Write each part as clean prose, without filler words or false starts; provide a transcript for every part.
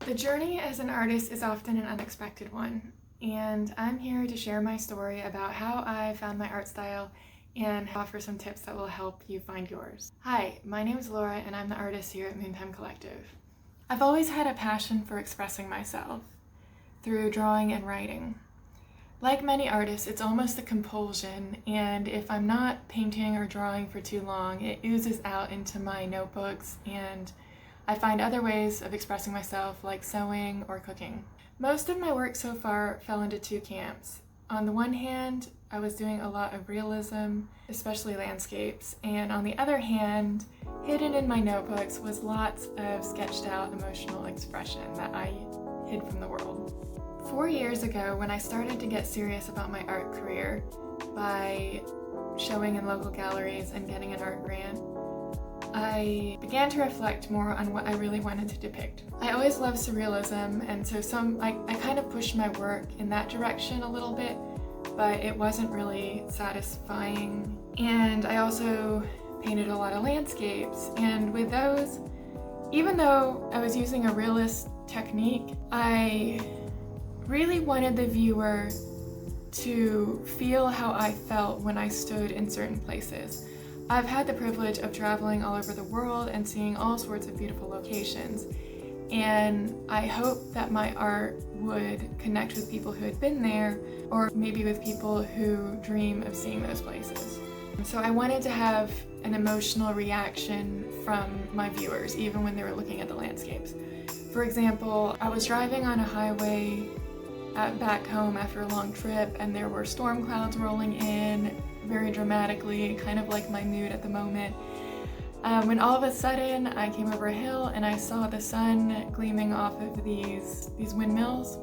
The journey as an artist is often an unexpected one, and I'm here to share my story about how I found my art style and offer some tips that will help you find yours. Hi, my name is Laura and I'm the artist here at Moontime Collective. I've always had a passion for expressing myself through drawing and writing. Like many artists, it's almost a compulsion, and if I'm not painting or drawing for too long, it oozes out into my notebooks and I find other ways of expressing myself, like sewing or cooking. Most of my work so far fell into two camps. On the one hand, I was doing a lot of realism, especially landscapes, and on the other hand, hidden in my notebooks was lots of sketched out emotional expression that I hid from the world. 4 years ago, when I started to get serious about my art career by showing in local galleries and getting an art grant, I began to reflect more on what I really wanted to depict. I always loved surrealism, and so I kind of pushed my work in that direction a little bit, but it wasn't really satisfying. And I also painted a lot of landscapes, and with those, even though I was using a realist technique, I really wanted the viewer to feel how I felt when I stood in certain places. I've had the privilege of traveling all over the world and seeing all sorts of beautiful locations, and I hope that my art would connect with people who had been there, or maybe with people who dream of seeing those places. So I wanted to have an emotional reaction from my viewers, even when they were looking at the landscapes. For example, I was driving on a highway back home after a long trip, and there were storm clouds rolling in very dramatically, kind of like my mood at the moment. When all of a sudden I came over a hill and I saw the sun gleaming off of these windmills,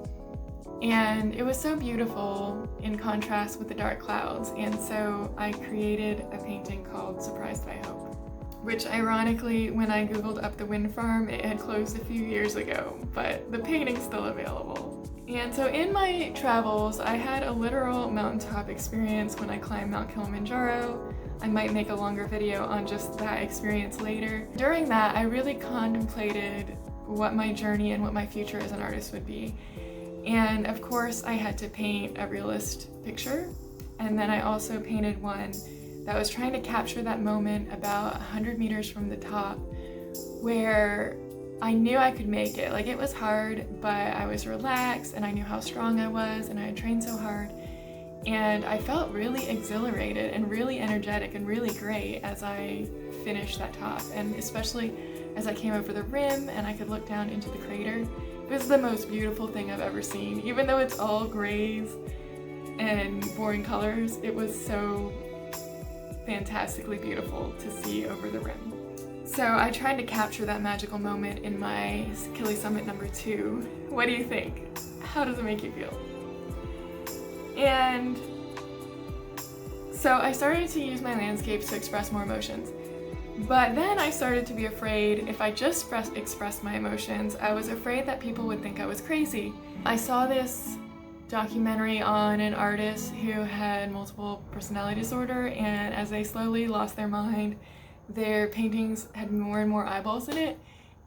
and it was so beautiful in contrast with the dark clouds, and so I created a painting called Surprised by Hope, which ironically, when I googled up the wind farm, it had closed a few years ago, but the painting's still available. And so in my travels, I had a literal mountaintop experience when I climbed Mount Kilimanjaro. I might make a longer video on just that experience later. During that, I really contemplated what my journey and what my future as an artist would be. And of course, I had to paint a realist picture. And then I also painted one that was trying to capture that moment about 100 meters from the top, where I knew I could make it. Like, it was hard, but I was relaxed and I knew how strong I was, and I had trained so hard. And I felt really exhilarated and really energetic and really great as I finished that top. And especially as I came over the rim and I could look down into the crater. It was the most beautiful thing I've ever seen. Even though it's all grays and boring colors, it was so fantastically beautiful to see over the rim. So I tried to capture that magical moment in my Kili Summit #2. What do you think? How does it make you feel? And so I started to use my landscapes to express more emotions. But then I started to be afraid if I just expressed my emotions, I was afraid that people would think I was crazy. I saw this documentary on an artist who had multiple personality disorder, and as they slowly lost their mind, their paintings had more and more eyeballs in it,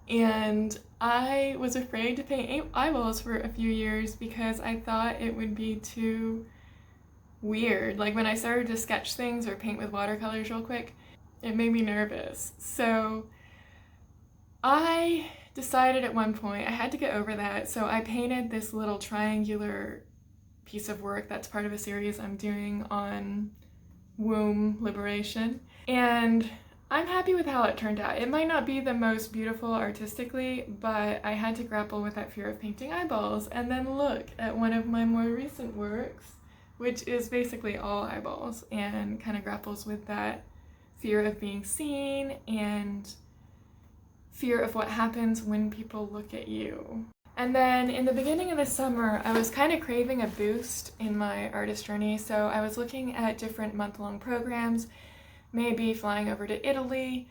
and I was afraid to paint eyeballs for a few years because I thought it would be too weird. Like, when I started to sketch things or paint with watercolors real quick, it made me nervous. So I decided at one point I had to get over that, so I painted this little triangular piece of work that's part of a series I'm doing on womb liberation, and I'm happy with how it turned out. It might not be the most beautiful artistically, but I had to grapple with that fear of painting eyeballs, and then look at one of my more recent works, which is basically all eyeballs, and kind of grapples with that fear of being seen and fear of what happens when people look at you. And then in the beginning of the summer, I was kind of craving a boost in my artist journey, so I was looking at different month-long programs, maybe flying over to Italy,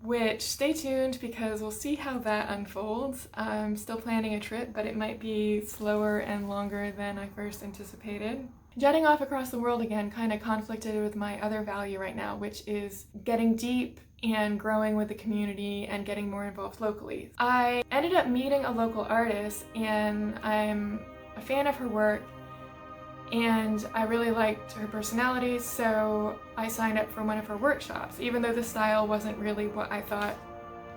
which, stay tuned because we'll see how that unfolds. I'm still planning a trip, but it might be slower and longer than I first anticipated. Jetting off across the world again kind of conflicted with my other value right now, which is getting deep and growing with the community and getting more involved locally. I ended up meeting a local artist, and I'm a fan of her work, and I really liked her personality, so I signed up for one of her workshops, even though the style wasn't really what I thought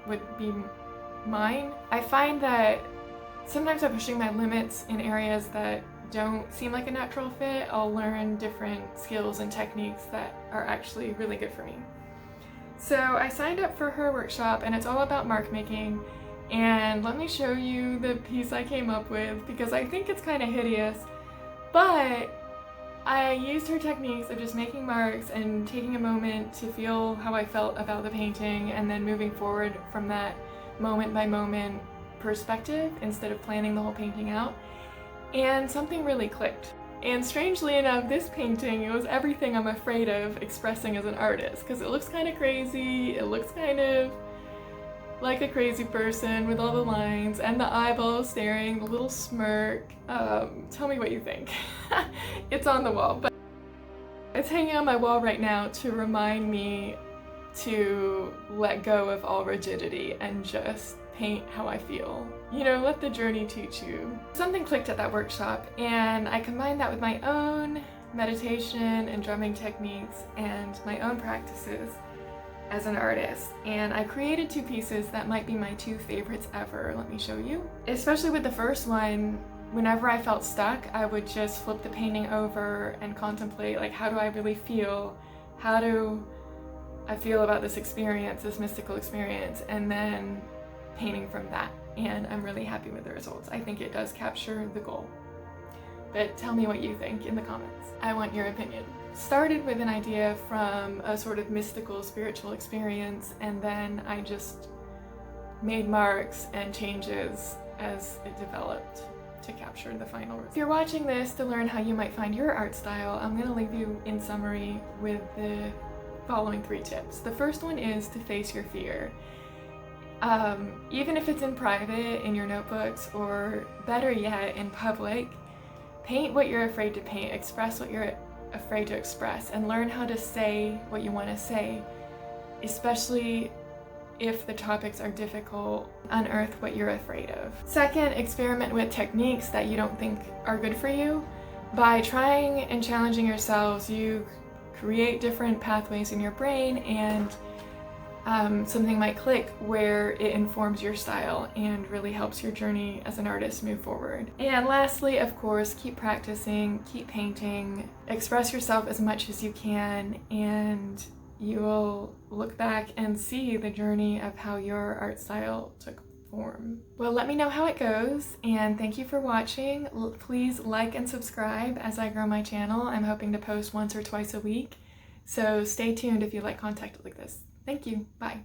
would be mine. I find that sometimes I'm pushing my limits in areas that don't seem like a natural fit. I'll learn different skills and techniques that are actually really good for me. So I signed up for her workshop, and it's all about mark making, and let me show you the piece I came up with because I think it's kind of hideous, but I used her techniques of just making marks and taking a moment to feel how I felt about the painting and then moving forward from that moment by moment perspective instead of planning the whole painting out, and something really clicked. And strangely enough, this painting, it was everything I'm afraid of expressing as an artist, because it looks kind of crazy, it looks kind of like a crazy person with all the lines and the eyeballs staring, the little smirk. Tell me what you think. It's on the wall, but it's hanging on my wall right now to remind me to let go of all rigidity and just paint how I feel. You know, let the journey teach you. Something clicked at that workshop, and I combined that with my own meditation and drumming techniques and my own practices as an artist, and I created two pieces that might be my two favorites ever. Let me show you. Especially with the first one, whenever I felt stuck, I would just flip the painting over and contemplate, like, how do I really feel? How do I feel about this experience, this mystical experience, and then painting from that. And I'm really happy with the results. I think it does capture the goal. But tell me what you think in the comments. I want your opinion. Started with an idea from a sort of mystical, spiritual experience, and then I just made marks and changes as it developed to capture the final result. If you're watching this to learn how you might find your art style, I'm going to leave you in summary with the following 3 tips. The first one is to face your fear. Even if it's in private, in your notebooks, or better yet, in public, paint what you're afraid to paint, express what you're afraid to express, and learn how to say what you want to say, especially if the topics are difficult. Unearth what you're afraid of. Second, experiment with techniques that you don't think are good for you. By trying and challenging yourselves, you create different pathways in your brain, and something might click where it informs your style and really helps your journey as an artist move forward. And lastly, of course, keep practicing, keep painting, express yourself as much as you can, and you will look back and see the journey of how your art style took form. Well, let me know how it goes, and thank you for watching. Please like and subscribe as I grow my channel. I'm hoping to post once or twice a week, so stay tuned if you like content like this. Thank you. Bye.